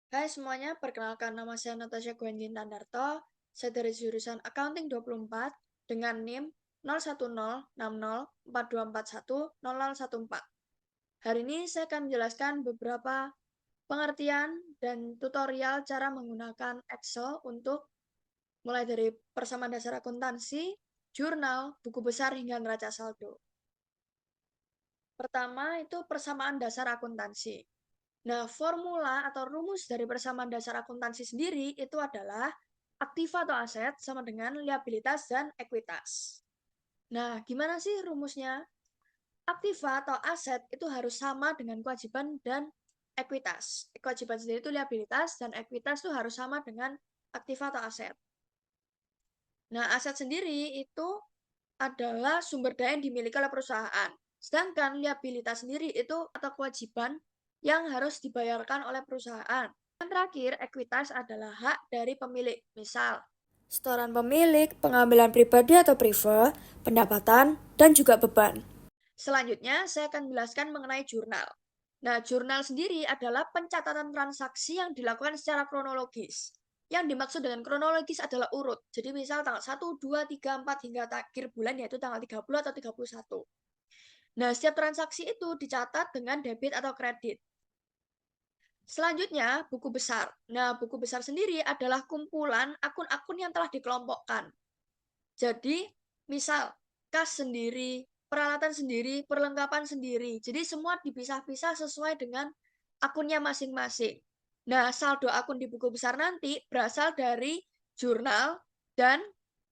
Hai semuanya, perkenalkan nama saya Natasha Gwendin Tandarto. Saya dari jurusan Accounting 24 dengan NIM 01060424100014. Hari ini saya akan menjelaskan beberapa pengertian dan tutorial cara menggunakan Excel untuk mulai dari persamaan dasar akuntansi, jurnal, buku besar hingga neraca saldo. Pertama itu persamaan dasar akuntansi. Nah, formula atau rumus dari persamaan dasar akuntansi sendiri itu adalah aktiva atau aset sama dengan liabilitas dan ekuitas. Nah, gimana sih rumusnya? Aktiva atau aset itu harus sama dengan kewajiban dan ekuitas. Kewajiban sendiri itu liabilitas dan ekuitas itu harus sama dengan aktiva atau aset. Nah, aset sendiri itu adalah sumber daya yang dimiliki oleh perusahaan. Sedangkan liabilitas sendiri itu atau kewajiban yang harus dibayarkan oleh perusahaan. Yang terakhir, ekuitas adalah hak dari pemilik. Misal, setoran pemilik, pengambilan pribadi atau privat, pendapatan, dan juga beban. Selanjutnya, saya akan menjelaskan mengenai jurnal. Nah, jurnal sendiri adalah pencatatan transaksi yang dilakukan secara kronologis. Yang dimaksud dengan kronologis adalah urut. Jadi misal tanggal 1, 2, 3, 4 hingga akhir bulan yaitu tanggal 30 atau 31. Nah, setiap transaksi itu dicatat dengan debit atau kredit. Selanjutnya, buku besar. Nah, buku besar sendiri adalah kumpulan akun-akun yang telah dikelompokkan. Jadi, misal, kas sendiri, peralatan sendiri, perlengkapan sendiri. Jadi, semua dipisah-pisah sesuai dengan akunnya masing-masing. Nah, saldo akun di buku besar nanti berasal dari jurnal dan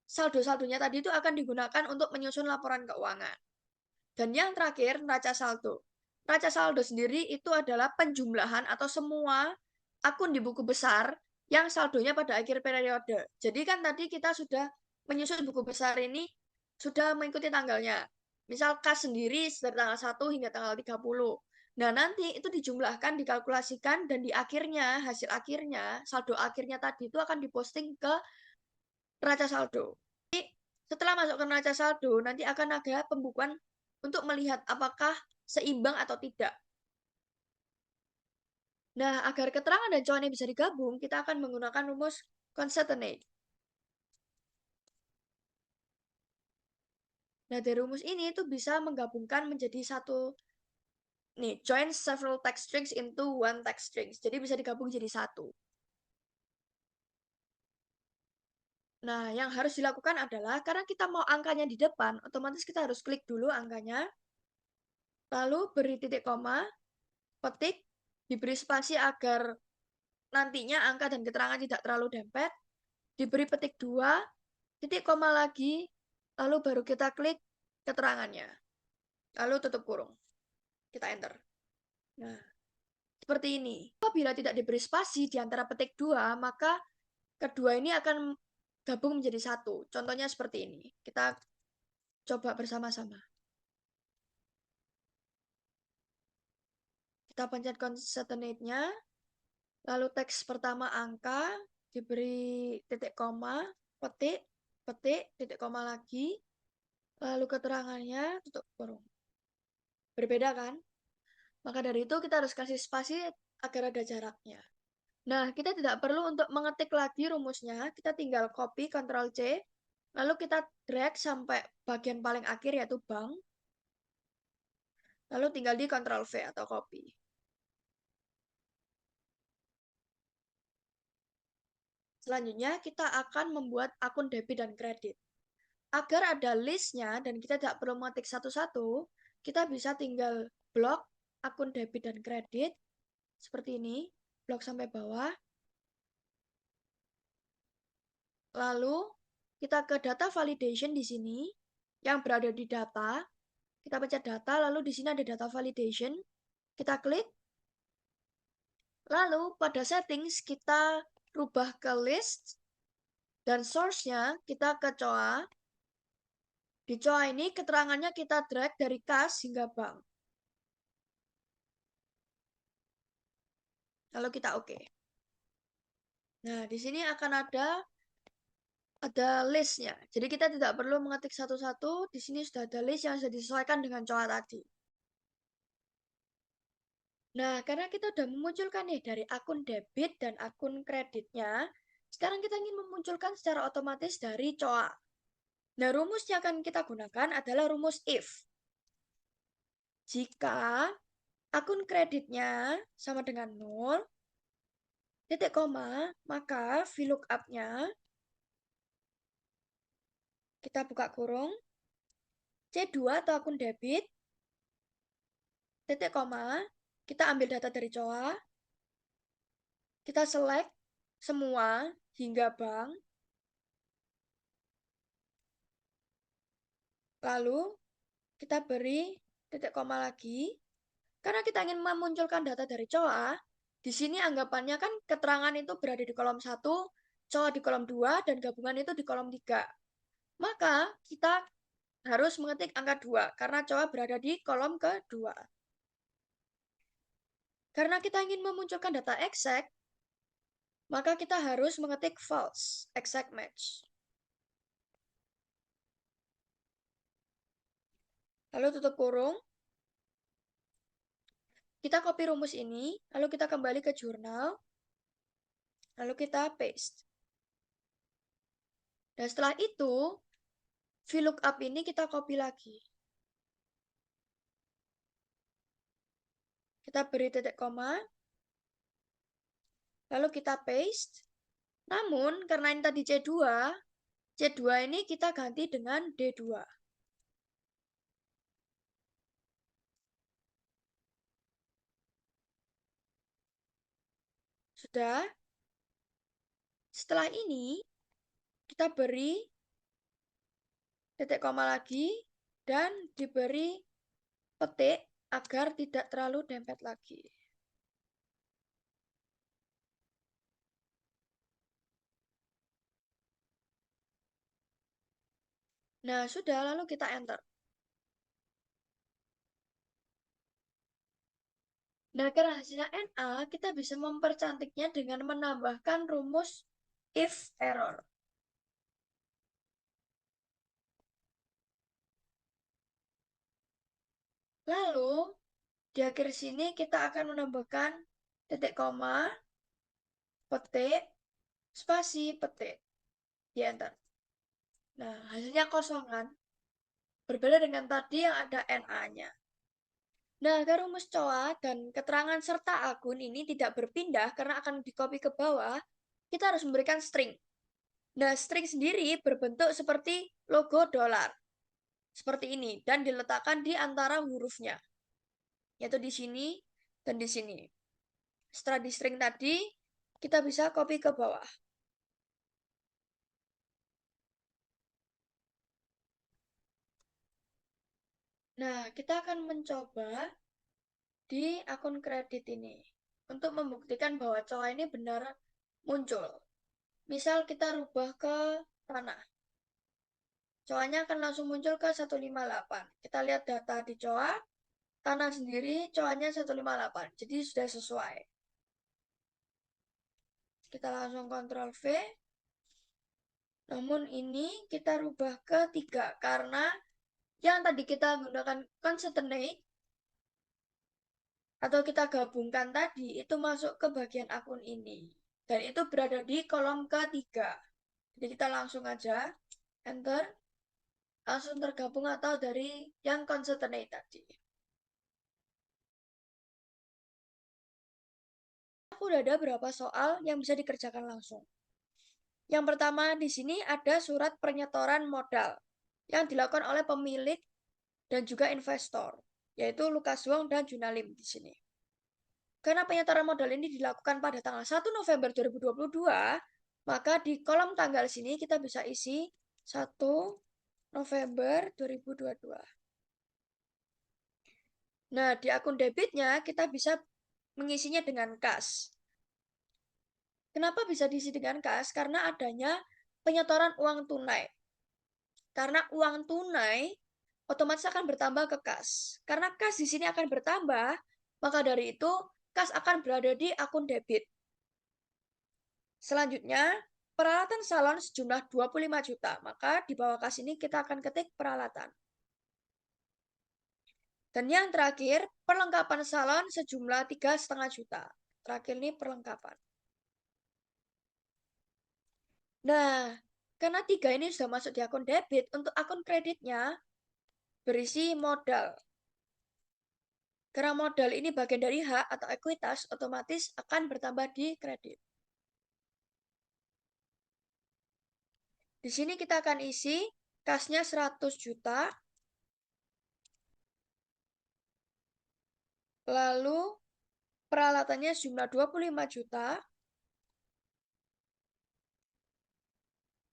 saldo-saldonya tadi itu akan digunakan untuk menyusun laporan keuangan. Dan yang terakhir, neraca saldo. Neraca saldo sendiri itu adalah penjumlahan atau semua akun di buku besar yang saldonya pada akhir periode. Jadi kan tadi kita sudah menyusun buku besar ini sudah mengikuti tanggalnya. Misal kas sendiri dari tanggal 1 hingga tanggal 30. Nah, nanti itu dijumlahkan, dikalkulasikan, dan di akhirnya, hasil akhirnya, saldo akhirnya tadi itu akan diposting ke neraca saldo. Jadi, setelah masuk ke neraca saldo, nanti akan ada pembukuan untuk melihat apakah seimbang atau tidak. Nah, agar keterangan dan jawabannya bisa digabung, kita akan menggunakan rumus concatenate. Nah, dari rumus ini itu bisa menggabungkan menjadi satu, nih, join several text strings into one text strings. Jadi bisa digabung jadi satu. Nah, yang harus dilakukan adalah, karena kita mau angkanya di depan, otomatis kita harus klik dulu angkanya, lalu beri titik koma, petik, diberi spasi agar nantinya angka dan keterangan tidak terlalu dempet, diberi petik 2, titik koma lagi, lalu baru kita klik keterangannya. Lalu tutup kurung. Kita enter. Nah, seperti ini. Apabila tidak diberi spasi di antara petik 2, maka kedua ini akan gabung menjadi satu. Contohnya seperti ini. Kita coba bersama-sama. Kita pencet concatenate-nya, lalu teks pertama angka, diberi titik koma, petik, petik, titik koma lagi, lalu keterangannya, tutup kurung. Berbeda kan? Maka dari itu kita harus kasih spasi agar ada jaraknya. Nah, kita tidak perlu untuk mengetik lagi rumusnya, kita tinggal copy, Ctrl C, lalu kita drag sampai bagian paling akhir yaitu bank, lalu tinggal di Ctrl V atau copy. Selanjutnya, kita akan membuat akun debit dan kredit. Agar ada listnya dan kita tidak perlu mengetik satu-satu, kita bisa tinggal blok akun debit dan kredit, seperti ini, blok sampai bawah. Lalu, kita ke data validation di sini, yang berada di data. Kita pencet data, lalu di sini ada data validation. Kita klik. Lalu, pada settings, kita rubah ke list. Dan source-nya, kita ke COA. Di COA ini, keterangannya kita drag dari kas hingga bank. Lalu kita oke. Nah, di sini akan ada listnya. Jadi kita tidak perlu mengetik satu-satu. Di sini sudah ada list yang sudah disesuaikan dengan COA tadi. Nah, karena kita udah memunculkan nih dari akun debit dan akun kreditnya, sekarang kita ingin memunculkan secara otomatis dari COA. Nah, rumus yang akan kita gunakan adalah rumus if. Jika akun kreditnya sama dengan 0, titik koma, maka VLOOKUP-nya kita buka kurung, C2 atau akun debit, titik koma, kita ambil data dari COA, kita select semua hingga bank, lalu kita beri titik koma lagi. Karena kita ingin memunculkan data dari COA, di sini anggapannya kan keterangan itu berada di kolom 1, COA di kolom 2, dan gabungan itu di kolom 3. Maka kita harus mengetik angka 2, karena COA berada di kolom kedua. Karena kita ingin memunculkan data exact, maka kita harus mengetik false, exact match. Lalu tutup kurung. Kita copy rumus ini, lalu kita kembali ke jurnal, lalu kita paste. Dan setelah itu, VLOOKUP ini kita copy lagi. Kita beri titik koma, lalu kita paste. Namun, karena ini tadi C2, C2 ini kita ganti dengan D2. Sudah. Setelah ini, kita beri titik koma lagi dan diberi petik agar tidak terlalu dempet lagi. Nah, sudah, lalu kita enter. Nah, karena hasilnya NA, kita bisa mempercantiknya dengan menambahkan rumus if error. Lalu, di akhir sini kita akan menambahkan titik koma, petik, spasi, petik. Di enter. Nah, hasilnya kosong kan? Berbeda dengan tadi yang ada NA-nya. Nah, agar rumus COA dan keterangan serta akun ini tidak berpindah karena akan di-copy ke bawah, kita harus memberikan string. Nah, string sendiri berbentuk seperti logo dolar. Seperti ini. Dan diletakkan di antara hurufnya. Yaitu di sini dan di sini. Setelah di string tadi, kita bisa copy ke bawah. Nah, kita akan mencoba di akun kredit ini untuk membuktikan bahwa COA ini benar muncul. Misal kita rubah ke tanah. COA-nya akan langsung muncul ke 158. Kita lihat data di COA, tanah sendiri COA-nya 158. Jadi sudah sesuai. Kita langsung Ctrl V. Namun ini kita rubah ke 3 karena yang tadi kita gunakan concatenate atau kita gabungkan tadi itu masuk ke bagian akun ini. Dan itu berada di kolom ketiga. Jadi kita langsung aja enter, langsung tergabung atau dari yang concatenate tadi. Aku udah ada beberapa soal yang bisa dikerjakan langsung. Yang pertama di sini ada surat penyetoran modal yang dilakukan oleh pemilik dan juga investor, yaitu Lukas Wong dan Junalim di sini. Karena penyetoran modal ini dilakukan pada tanggal 1 November 2022, maka di kolom tanggal sini kita bisa isi 1 November 2022. Nah, di akun debitnya kita bisa mengisinya dengan kas. Kenapa bisa diisi dengan kas? Karena adanya penyetoran uang tunai. Karena uang tunai otomatis akan bertambah ke kas. Karena kas di sini akan bertambah, maka dari itu kas akan berada di akun debit. Selanjutnya, peralatan salon sejumlah 25 juta. Maka di bawah kas ini kita akan ketik peralatan. Dan yang terakhir, perlengkapan salon sejumlah 3,5 juta. Terakhir ini perlengkapan. Nah, karena 3 ini sudah masuk di akun debit, untuk akun kreditnya berisi modal. Karena modal ini bagian dari hak atau ekuitas, otomatis akan bertambah di kredit. Di sini kita akan isi kasnya 100 juta, lalu peralatannya sejumlah 25 juta,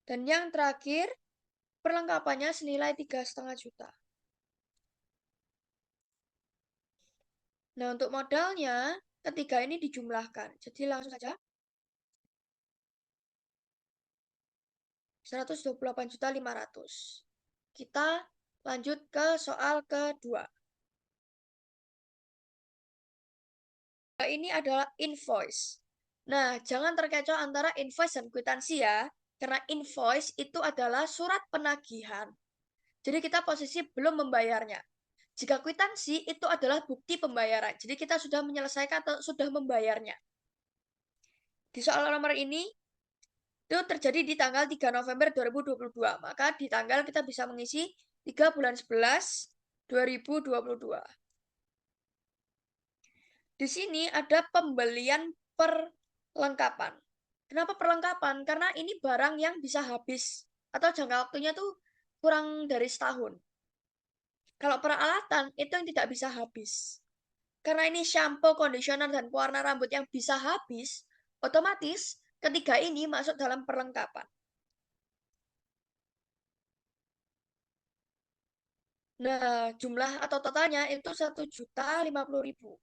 dan yang terakhir perlengkapannya senilai 3,5 juta. Nah, untuk modalnya, ketiga ini dijumlahkan. Jadi langsung saja 128.500.000. Kita lanjut ke soal kedua. Ini adalah invoice. Nah, jangan terkecoh antara invoice dan kwitansi ya. Karena invoice itu adalah surat penagihan. Jadi kita posisi belum membayarnya. Jika kwitansi itu adalah bukti pembayaran. Jadi kita sudah menyelesaikan atau sudah membayarnya. Di soal nomor ini itu terjadi di tanggal 3 November 2022. Maka di tanggal kita bisa mengisi 3 bulan 11 2022. Di sini ada pembelian perlengkapan. Kenapa perlengkapan? Karena ini barang yang bisa habis atau jangka waktunya tuh kurang dari setahun. Kalau peralatan itu yang tidak bisa habis. Karena ini shampoo, conditioner, dan pewarna rambut yang bisa habis, otomatis ketiga ini masuk dalam perlengkapan. Nah, jumlah atau totalnya itu 1.050.000.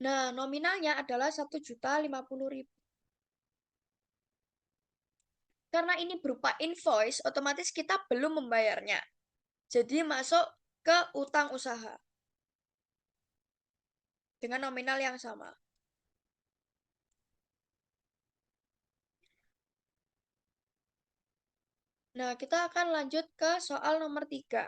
Nah, nominalnya adalah 1.050.000. Karena ini berupa invoice, otomatis kita belum membayarnya. Jadi masuk ke utang usaha dengan nominal yang sama. Nah, kita akan lanjut ke soal nomor 3.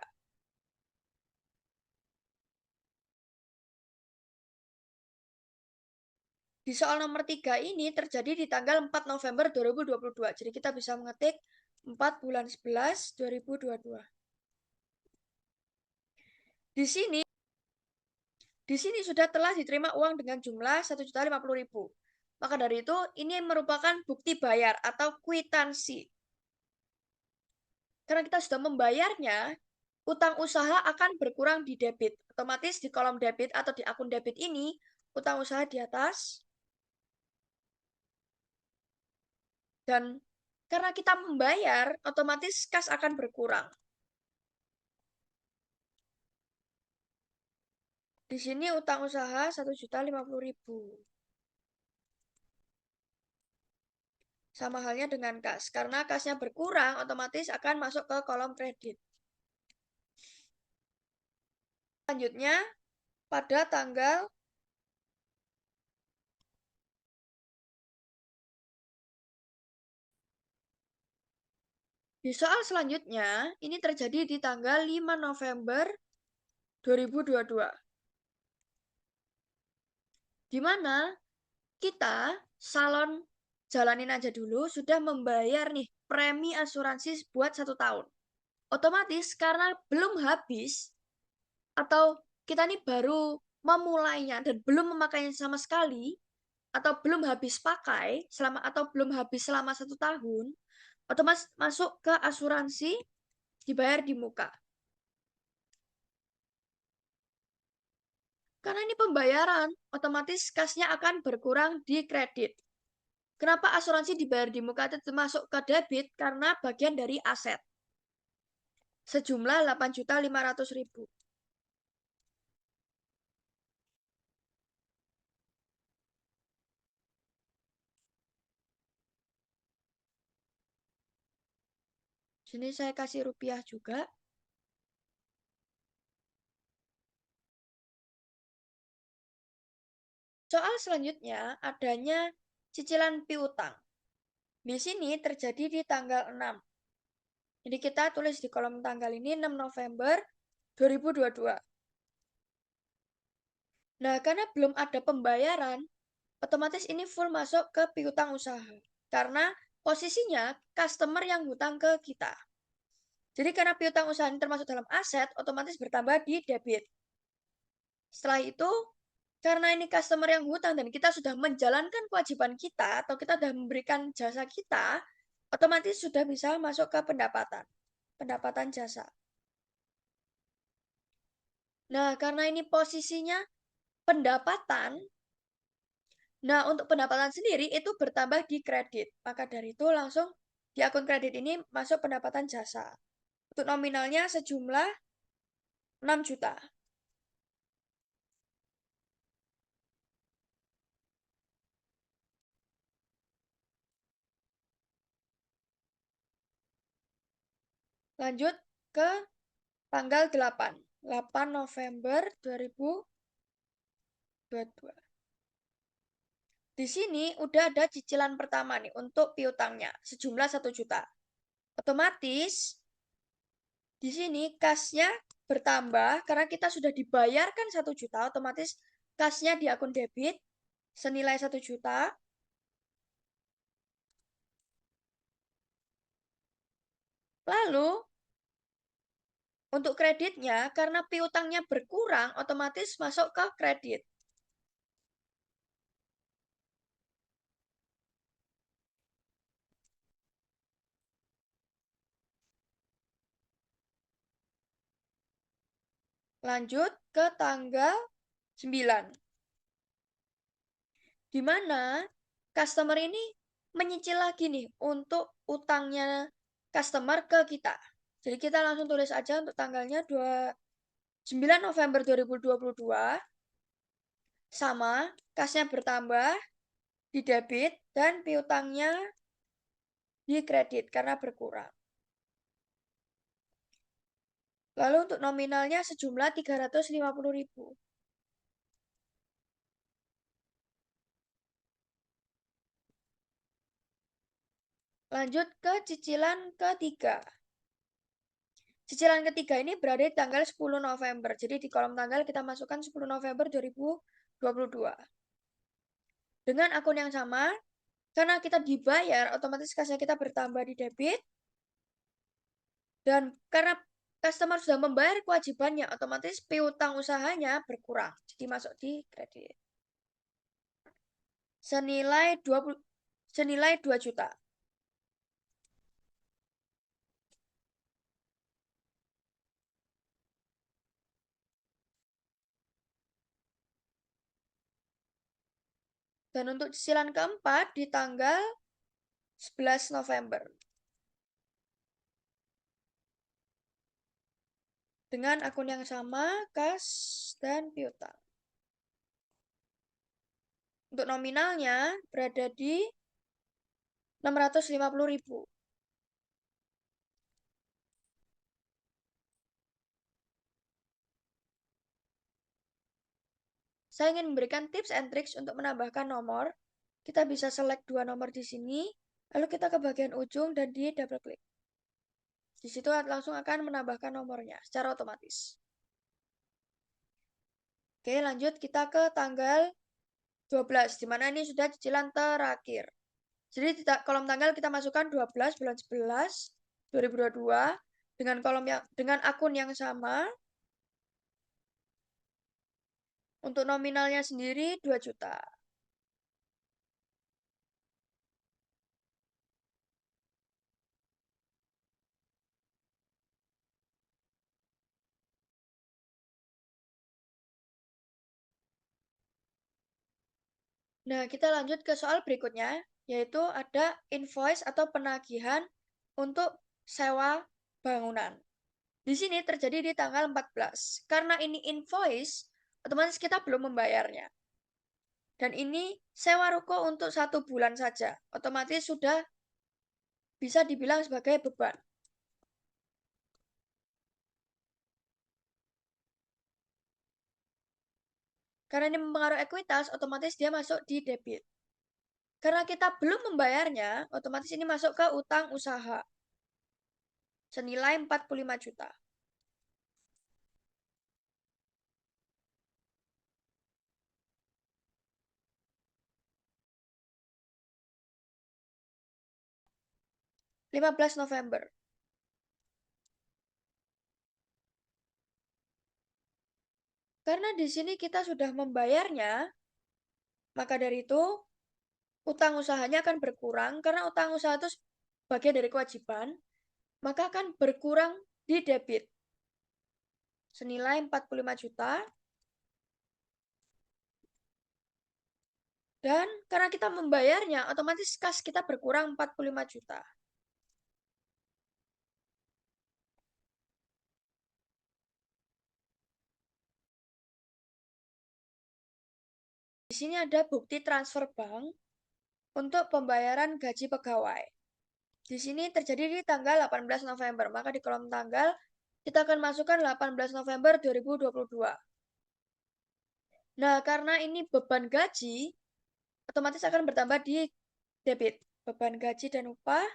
Di soal nomor 3 ini terjadi di tanggal 4 November 2022. Jadi kita bisa mengetik 4 bulan 11 2022. Di sini sudah telah diterima uang dengan jumlah 1.050.000. Maka dari itu, ini merupakan bukti bayar atau kwitansi. Karena kita sudah membayarnya, utang usaha akan berkurang di debit. Otomatis di kolom debit atau di akun debit ini, utang usaha di atas. Dan karena kita membayar, otomatis kas akan berkurang. Di sini utang usaha 1.050.000. Sama halnya dengan kas. Karena kasnya berkurang, otomatis akan masuk ke kolom kredit. Selanjutnya, pada tanggal di soal selanjutnya, ini terjadi di tanggal 5 November 2022. Di mana kita, salon jalanin aja dulu, sudah membayar nih premi asuransi buat 1 tahun. Otomatis karena belum habis, atau kita nih baru memulainya dan belum memakainya sama sekali, atau belum habis pakai selama atau belum habis selama 1 tahun, otomatis masuk ke asuransi dibayar di muka. Karena ini pembayaran, otomatis kasnya akan berkurang di kredit. Kenapa asuransi dibayar di muka itu masuk ke debit? Karena bagian dari aset. Sejumlah 8.500.000. Sini saya kasih rupiah juga. soal selanjutnya adanya cicilan piutang. Di sini terjadi di tanggal 6. Jadi kita tulis di kolom tanggal ini 6 November 2022. Nah, karena belum ada pembayaran, otomatis ini full masuk ke piutang usaha. Karena posisinya customer yang hutang ke kita. Jadi karena piutang usaha ini termasuk dalam aset, otomatis bertambah di debit. Setelah itu, karena ini customer yang hutang dan kita sudah menjalankan kewajiban kita atau kita sudah memberikan jasa kita, otomatis sudah bisa masuk ke pendapatan jasa. Nah, karena ini posisinya pendapatan, nah untuk pendapatan sendiri itu bertambah di kredit. Maka dari itu langsung di akun kredit ini masuk pendapatan jasa. Untuk nominalnya sejumlah 6 juta. Lanjut ke tanggal 8 November 2022. Di sini udah ada cicilan pertama nih untuk piutangnya sejumlah 1 juta. Otomatis di sini kasnya bertambah karena kita sudah dibayarkan 1 juta, otomatis kasnya di akun debit senilai 1 juta. Lalu untuk kreditnya karena piutangnya berkurang, otomatis masuk ke kredit. Lanjut ke tanggal 9. Di mana customer ini menyicil lagi nih untuk utangnya customer ke kita. Jadi kita langsung tulis aja untuk tanggalnya 9 November 2022 sama kasnya bertambah di debit dan piutangnya di kredit karena berkurang. Lalu untuk nominalnya sejumlah 350.000. Lanjut ke cicilan ketiga. Cicilan ketiga ini berada di tanggal 10 November. Jadi di kolom tanggal kita masukkan 10 November 2022. Dengan akun yang sama, karena kita dibayar, otomatis kasnya kita bertambah di debit. Dan karena customer sudah membayar kewajibannya, otomatis piutang usahanya berkurang. Jadi masuk di kredit. Senilai 2 juta. Dan untuk cicilan keempat di tanggal 11 November. Dengan akun yang sama, kas dan piutang. Untuk nominalnya berada di 650.000. Saya ingin memberikan tips and tricks untuk menambahkan nomor. Kita bisa select 2 nomor di sini, lalu kita ke bagian ujung dan di double klik. Di situ langsung akan menambahkan nomornya secara otomatis. Oke, lanjut kita ke tanggal 12, di mana ini sudah cicilan terakhir. Jadi di kolom tanggal kita masukkan 12 bulan 11 2022 dengan akun yang sama. Untuk nominalnya sendiri 2 juta. Nah, kita lanjut ke soal berikutnya, yaitu ada invoice atau penagihan untuk sewa bangunan. Di sini terjadi di tanggal 14. Karena ini invoice, otomatis kita belum membayarnya. Dan ini sewa ruko untuk 1 bulan saja. Otomatis sudah bisa dibilang sebagai beban. Karena ini mempengaruhi ekuitas, otomatis dia masuk di debit. Karena kita belum membayarnya, otomatis ini masuk ke utang usaha. Senilai 45 juta. November 15. Karena di sini kita sudah membayarnya, maka dari itu utang usahanya akan berkurang. Karena utang usaha itu bagian dari kewajiban, maka akan berkurang di debit. Senilai 45 juta. Dan karena kita membayarnya, otomatis kas kita berkurang 45 juta. Di sini ada bukti transfer bank untuk pembayaran gaji pegawai. Di sini terjadi di tanggal 18 November, maka di kolom tanggal kita akan masukkan 18 November 2022. Nah, karena ini beban gaji, otomatis akan bertambah di debit. Beban gaji dan upah.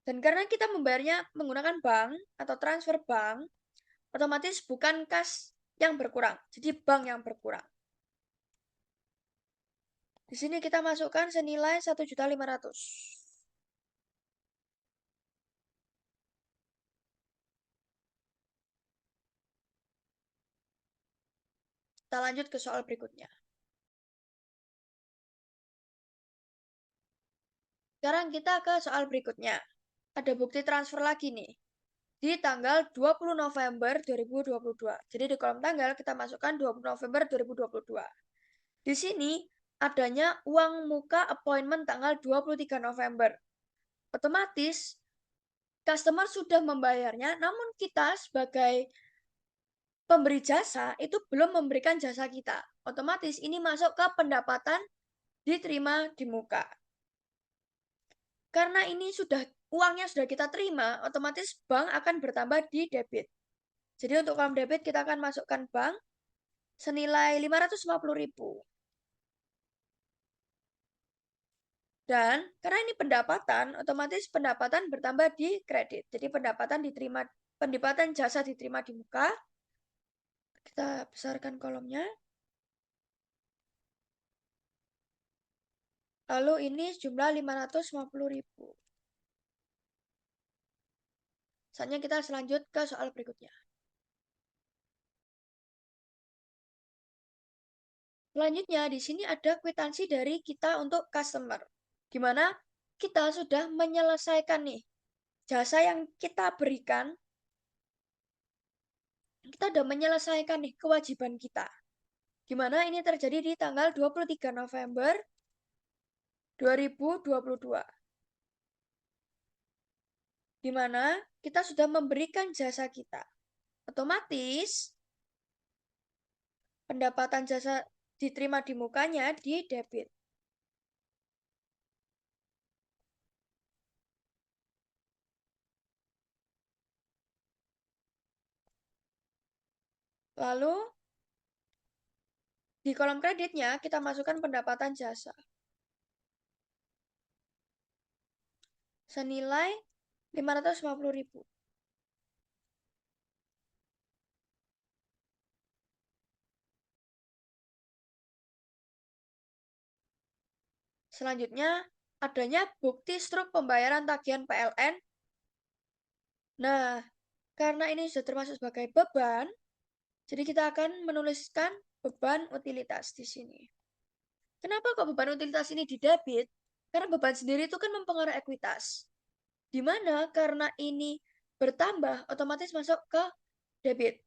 Dan karena kita membayarnya menggunakan bank atau transfer bank, otomatis bukan kas yang berkurang, jadi bank yang berkurang. Di sini kita masukkan senilai 1.500.000. Kita lanjut ke soal berikutnya. Sekarang kita ke soal berikutnya. Ada bukti transfer lagi nih. Di tanggal 20 November 2022. Jadi di kolom tanggal kita masukkan 20 November 2022. Di sini adanya uang muka appointment tanggal 23 November. Otomatis customer sudah membayarnya, namun kita sebagai pemberi jasa itu belum memberikan jasa kita. Otomatis ini masuk ke pendapatan diterima di muka. Karena ini uangnya sudah kita terima, otomatis bank akan bertambah di debit. Jadi untuk kolom debit kita akan masukkan bank senilai 550.000. Dan karena ini pendapatan, otomatis pendapatan bertambah di kredit. Jadi pendapatan jasa diterima di muka. Kita besarkan kolomnya. Lalu ini jumlah 550.000. Saatnya kita selanjut ke soal berikutnya. Selanjutnya, di sini ada kwitansi dari kita untuk customer. Gimana kita sudah menyelesaikan nih jasa yang kita berikan. Kita sudah menyelesaikan nih kewajiban kita. Gimana ini terjadi di tanggal 23 November 2022. Di mana kita sudah memberikan jasa kita. Otomatis pendapatan jasa diterima di mukanya di debit. Lalu di kolom kreditnya kita masukkan pendapatan jasa. Senilai 550.000. Selanjutnya, adanya bukti struk pembayaran tagihan PLN. Nah, karena ini sudah termasuk sebagai beban, jadi kita akan menuliskan beban utilitas di sini. Kenapa kok beban utilitas ini di debit? Karena beban sendiri itu kan mempengaruhi ekuitas. Di mana karena ini bertambah, otomatis masuk ke debit.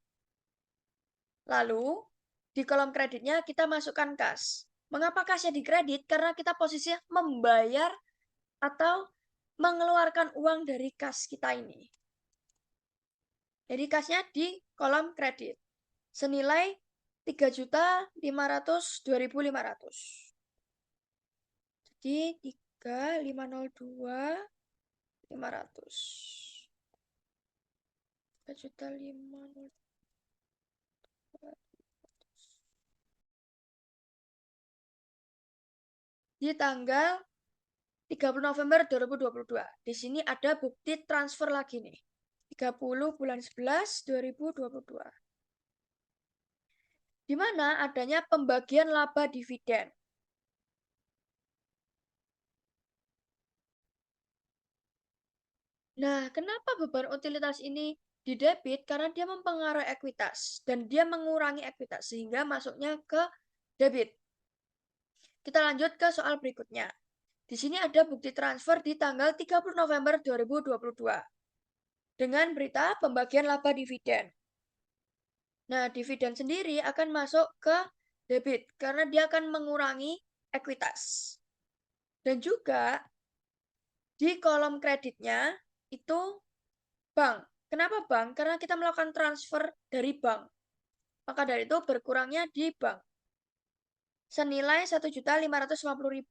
Lalu, di kolom kreditnya kita masukkan kas. Mengapa kasnya di kredit? Karena kita posisinya membayar atau mengeluarkan uang dari kas kita ini. Jadi kasnya di kolom kredit. Senilai 3.502.500. Jadi 3.502.500. 3.502.500. di tanggal 30 November 2022. Di sini ada bukti transfer lagi nih. 30 bulan 11 2022. Di mana adanya pembagian laba dividen. Nah, kenapa beban utilitas ini di debit? Karena dia mempengaruhi ekuitas dan dia mengurangi ekuitas sehingga masuknya ke debit. Kita lanjut ke soal berikutnya. Di sini ada bukti transfer di tanggal 30 November 2022 dengan berita pembagian laba dividen. Nah, dividen sendiri akan masuk ke debit karena dia akan mengurangi ekuitas. Dan juga di kolom kreditnya itu bank. Kenapa bank? Karena kita melakukan transfer dari bank. Maka dari itu berkurangnya di bank. Senilai 1.550.000.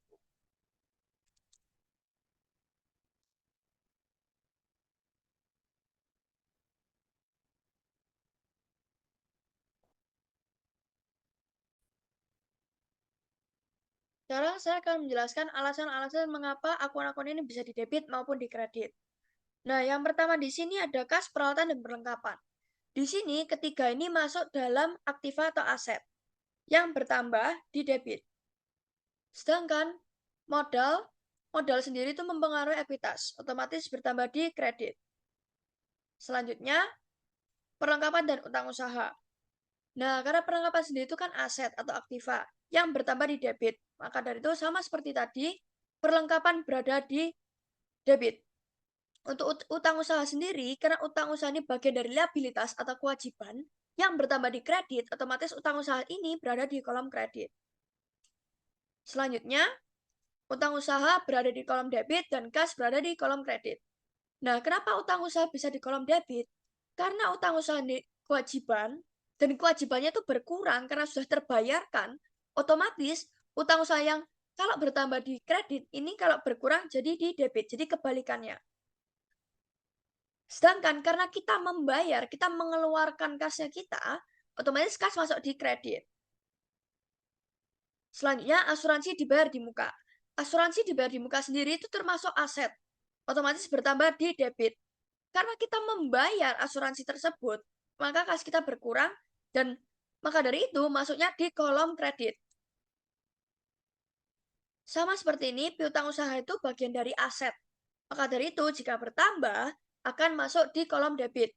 Sekarang saya akan menjelaskan alasan-alasan mengapa akun-akun ini bisa didebit maupun dikredit. Nah, yang pertama di sini ada kas, peralatan, dan perlengkapan. Di sini ketiga ini masuk dalam aktiva atau aset yang bertambah di debit. Sedangkan modal sendiri itu mempengaruhi ekuitas, otomatis bertambah di kredit. Selanjutnya, perlengkapan dan utang usaha. Nah, karena perlengkapan sendiri itu kan aset atau aktiva yang bertambah di debit. Maka dari itu sama seperti tadi, perlengkapan berada di debit. Untuk utang usaha sendiri, karena utang usaha ini bagian dari liabilitas atau kewajiban yang bertambah di kredit, otomatis utang usaha ini berada di kolom kredit. Selanjutnya, utang usaha berada di kolom debit dan kas berada di kolom kredit. Nah, kenapa utang usaha bisa di kolom debit? Karena utang usaha ini kewajiban, dan kewajibannya itu berkurang karena sudah terbayarkan, otomatis utang usaha yang kalau bertambah di kredit, ini kalau berkurang jadi di debit, jadi kebalikannya. Sedangkan karena kita membayar, kita mengeluarkan kasnya kita, otomatis kas masuk di kredit. Selanjutnya, asuransi dibayar di muka. Asuransi dibayar di muka sendiri itu termasuk aset, otomatis bertambah di debit. Karena kita membayar asuransi tersebut, maka kas kita berkurang dan maka dari itu masuknya di kolom kredit. Sama seperti ini, piutang usaha itu bagian dari aset. Maka dari itu, jika bertambah, akan masuk di kolom debit.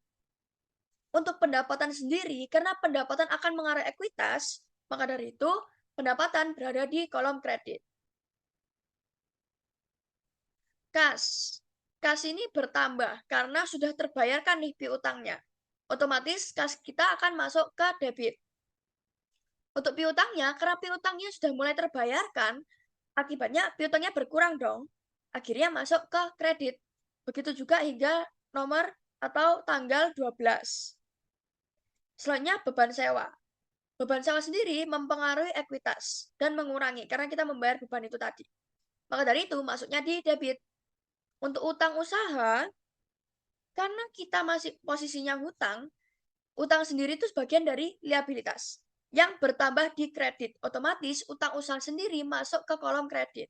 Untuk pendapatan sendiri, karena pendapatan akan mengarah ekuitas, maka dari itu pendapatan berada di kolom kredit. Kas. Kas ini bertambah karena sudah terbayarkan nih piutangnya. Otomatis kas kita akan masuk ke debit. Untuk piutangnya, karena piutangnya sudah mulai terbayarkan, akibatnya piutangnya berkurang dong. Akhirnya masuk ke kredit. Begitu juga hingga nomor atau tanggal 12. Selanjutnya beban sewa. Beban sewa sendiri mempengaruhi ekuitas dan mengurangi karena kita membayar beban itu tadi. Maka dari itu masuknya di debit. Untuk utang usaha, karena kita masih posisinya hutang, utang sendiri itu sebagian dari liabilitas yang bertambah di kredit. Otomatis utang usaha sendiri masuk ke kolom kredit.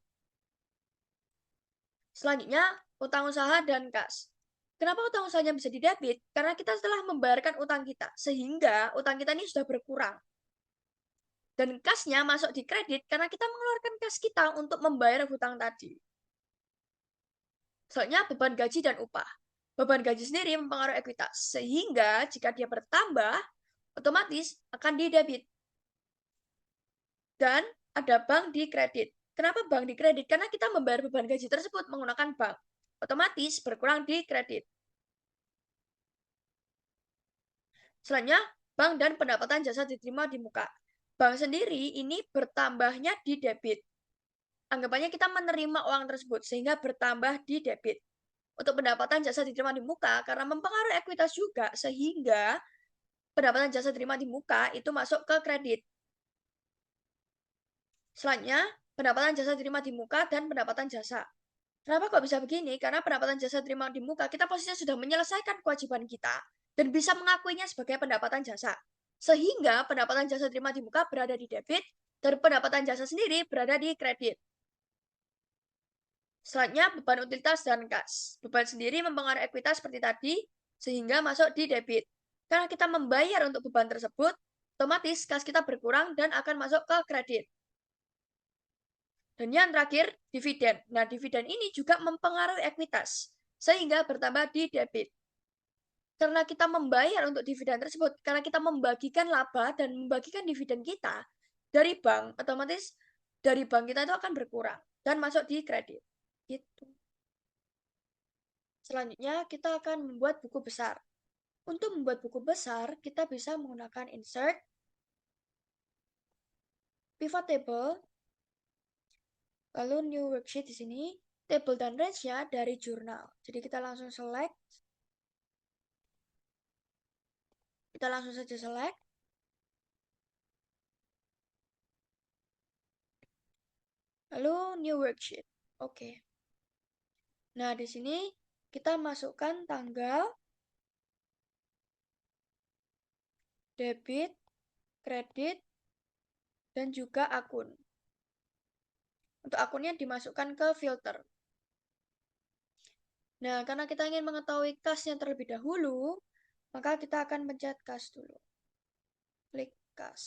Selanjutnya, utang usaha dan kas. Kenapa utang usahanya bisa didebit? Karena kita telah membayarkan utang kita, sehingga utang kita ini sudah berkurang. Dan kasnya masuk di kredit karena kita mengeluarkan kas kita untuk membayar hutang tadi. Soalnya beban gaji dan upah. Beban gaji sendiri mempengaruhi ekuitas, sehingga jika dia bertambah, otomatis akan didebit. Dan ada bank di kredit. Kenapa bank di kredit? Karena kita membayar beban gaji tersebut menggunakan bank. Otomatis berkurang di kredit. Selanjutnya, bank dan pendapatan jasa diterima di muka. Bank sendiri ini bertambahnya di debit. Anggapannya kita menerima uang tersebut sehingga bertambah di debit. Untuk pendapatan jasa diterima di muka karena mempengaruhi ekuitas juga sehingga pendapatan jasa diterima di muka itu masuk ke kredit. Selanjutnya, pendapatan jasa diterima di muka dan pendapatan jasa. Kenapa kok bisa begini? Karena pendapatan jasa diterima di muka, kita posisinya sudah menyelesaikan kewajiban kita dan bisa mengakuinya sebagai pendapatan jasa. Sehingga pendapatan jasa diterima di muka berada di debit dan pendapatan jasa sendiri berada di kredit. Selanjutnya beban utilitas dan kas. Beban sendiri mempengaruhi ekuitas seperti tadi, sehingga masuk di debit. Karena kita membayar untuk beban tersebut, otomatis kas kita berkurang dan akan masuk ke kredit. Dan yang terakhir, dividen. Nah, dividen ini juga mempengaruhi ekuitas, sehingga bertambah di debit. Karena kita membayar untuk dividen tersebut, karena kita membagikan laba dan membagikan dividen kita dari bank, otomatis dari bank kita itu akan berkurang dan masuk di kredit. Gitu. Selanjutnya, kita akan membuat buku besar. Untuk membuat buku besar, kita bisa menggunakan insert, pivot table, lalu new worksheet di sini, table dan range-nya dari jurnal. Jadi kita langsung select, kita langsung saja select, lalu new worksheet. Oke. Nah, di sini kita masukkan tanggal, debit, kredit, dan juga akun. Untuk akunnya dimasukkan ke filter. Nah, karena kita ingin mengetahui kasnya terlebih dahulu, maka kita akan pencet kas dulu. Klik kas.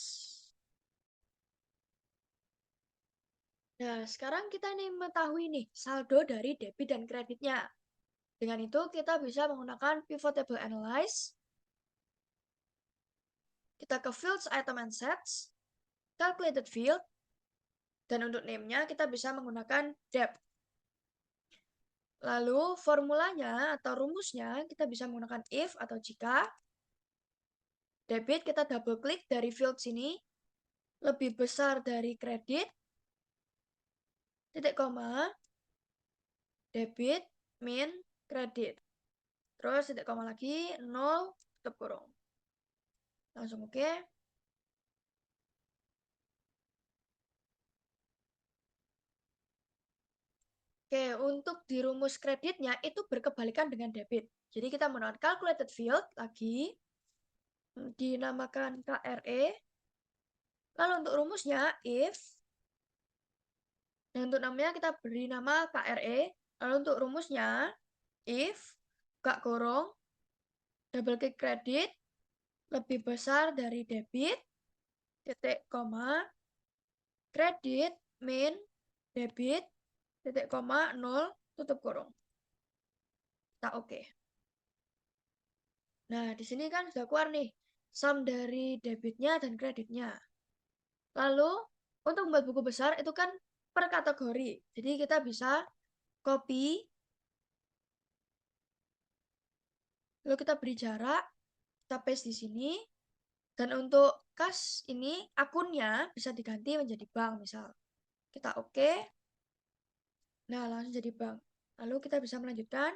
Nah, sekarang kita ingin mengetahui nih saldo dari debit dan kreditnya. Dengan itu, kita bisa menggunakan pivot table analyze. Kita ke fields, item, and sets. Calculated field. Dan untuk name-nya, kita bisa menggunakan debt. Lalu, formulanya atau rumusnya, kita bisa menggunakan if atau jika. Debit, kita double klik dari field sini. Lebih besar dari kredit. Titik koma. Debit, min, kredit. Terus titik koma lagi, 0, tutup kurung. Langsung oke. Oke, untuk di rumus kreditnya itu berkebalikan dengan debit. Jadi kita menggunakan calculated field lagi, dinamakan KRE. Lalu untuk rumusnya if, dan untuk namanya kita beri nama KRE. Lalu untuk rumusnya if, buka kurung, double klik kredit, lebih besar dari debit, titik koma, kredit, min, debit, titik koma, 0, tutup kurung. Kita oke. Nah, di sini kan sudah keluar nih, sum dari debitnya dan kreditnya. Lalu, untuk membuat buku besar itu kan per kategori. Jadi kita bisa copy, lalu kita beri jarak, kita paste di sini. Dan untuk kas ini, akunnya bisa diganti menjadi bank misal. Kita oke. Nah, langsung jadi bank. Lalu kita bisa melanjutkan.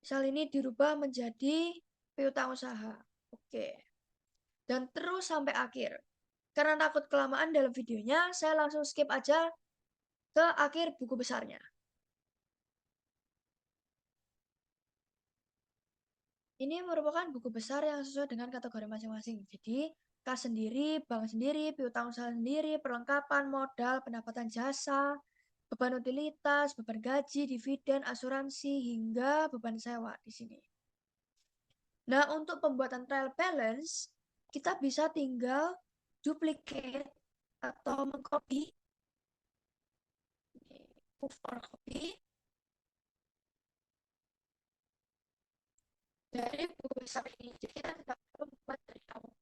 Misal ini dirubah menjadi piutang usaha. Oke. Dan terus sampai akhir. Karena takut kelamaan dalam videonya, saya langsung skip aja ke akhir buku besarnya. Ini merupakan buku besar yang sesuai dengan kategori masing-masing. Jadi, kas sendiri, bank sendiri, piutang usaha sendiri, perlengkapan, modal, pendapatan jasa, beban utilitas, beban gaji, dividen, asuransi, hingga beban sewa di sini. Nah, untuk pembuatan trial balance, kita bisa tinggal duplicate atau mengcopy, move or copy, dari buku besar ini. Jadi kita tidak perlu membuat dari awal.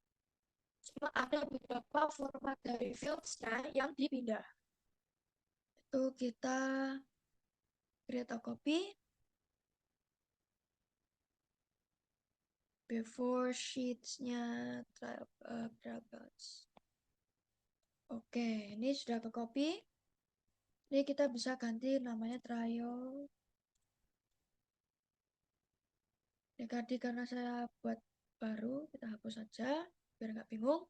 Cuma ada beberapa format dari fields-nya yang dipindah. Itu kita create a copy. Before sheets-nya trial balance. Oke, ini sudah ke copy. Ini kita bisa ganti namanya trial. Ini tadi karena saya buat baru, kita hapus saja biar nggak bingung.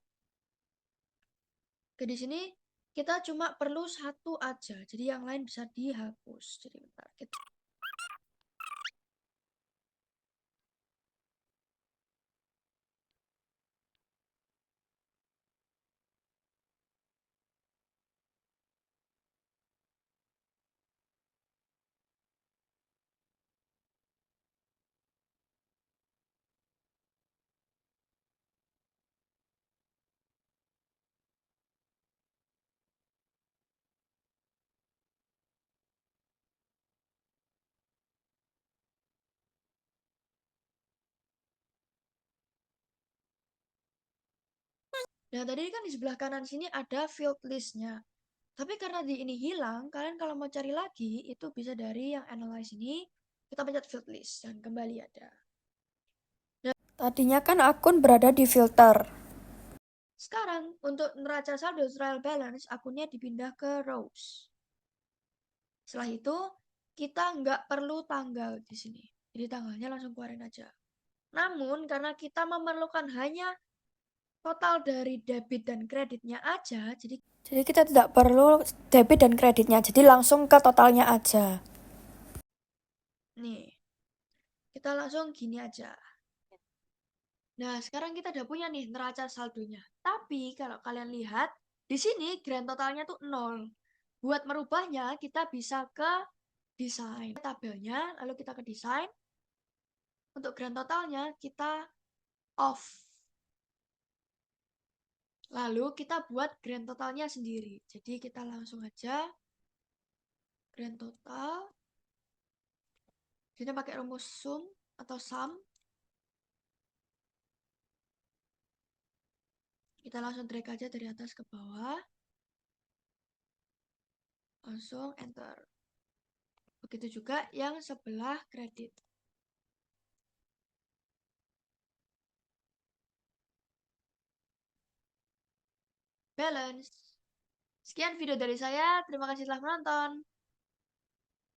Oke, di sini kita cuma perlu satu aja, jadi yang lain bisa dihapus. Jadi bentar, kita Nah, tadi kan di sebelah kanan sini ada field list-nya. Tapi karena di ini hilang, kalian kalau mau cari lagi, itu bisa dari yang analyze ini, kita pencet field list, dan kembali ada. Tadinya kan akun berada di filter. Sekarang, untuk neraca saldo trial balance, akunnya dipindah ke rows. Setelah itu, kita nggak perlu tanggal di sini. Jadi tanggalnya langsung keluarin aja. Namun, karena kita memerlukan hanya total dari debit dan kreditnya aja, Jadi kita tidak perlu debit dan kreditnya, jadi langsung ke totalnya aja. nih, kita langsung gini aja. Nah, sekarang kita udah punya nih neraca saldonya. Tapi kalau kalian lihat, di sini grand totalnya tuh 0. Buat merubahnya, kita bisa ke desain. Tabelnya, lalu kita ke desain. Untuk grand totalnya, kita off. Lalu kita buat grand totalnya sendiri. Jadi kita langsung aja grand total. Kita pakai rumus sum atau sum. Kita langsung drag aja dari atas ke bawah. Langsung enter. Begitu juga yang sebelah kredit. Balance. Sekian video dari saya. Terima kasih telah menonton.